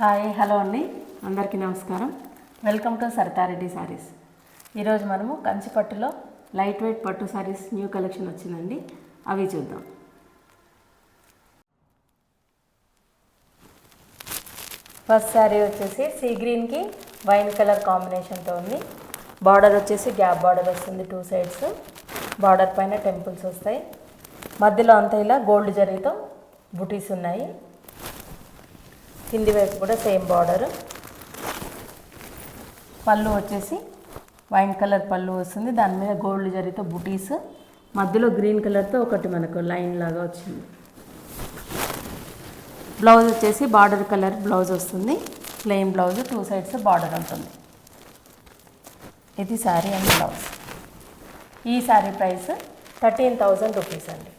Hi hello అండి, అందరికీ నమస్కారం. Welcome to Saritha Reddy saris. ఈరోజు మనము కంచిపట్టులో లైట్ వెయిట్ పట్టు సారీస్ న్యూ కలెక్షన్ వచ్చిందండి, అవి చూద్దాం. ఫస్ట్ శారీ వచ్చేసి సీ గ్రీన్కి వైన్ కలర్ కాంబినేషన్తో ఉంది. బార్డర్ వచ్చేసి గ్యాప్ బార్డర్ వస్తుంది, 2 సైడ్స్. బార్డర్ పైన టెంపుల్స్ వస్తాయి, మధ్యలో అంతా ఇలా గోల్డ్ జరీతో బుటీస్ ఉన్నాయి. కింది వైపు కూడా సేమ్ బార్డర్. పళ్ళు వచ్చేసి వైన్ కలర్ పళ్ళు వస్తుంది, దాని మీద గోల్డ్ జరీతో బుటీస్, మధ్యలో గ్రీన్ కలర్తో ఒకటి మనకు లైన్ లాగా వచ్చింది. బ్లౌజ్ వచ్చేసి బార్డర్ కలర్ బ్లౌజ్ వస్తుంది, ప్లెయిన్ బ్లౌజ్, 2 సైడ్స్ బార్డర్ ఉంటుంది. ఇది శారీ అండ్ బ్లౌజ్. ఈ శారీ ప్రైస్ 13,000 రూపీస్ అండి.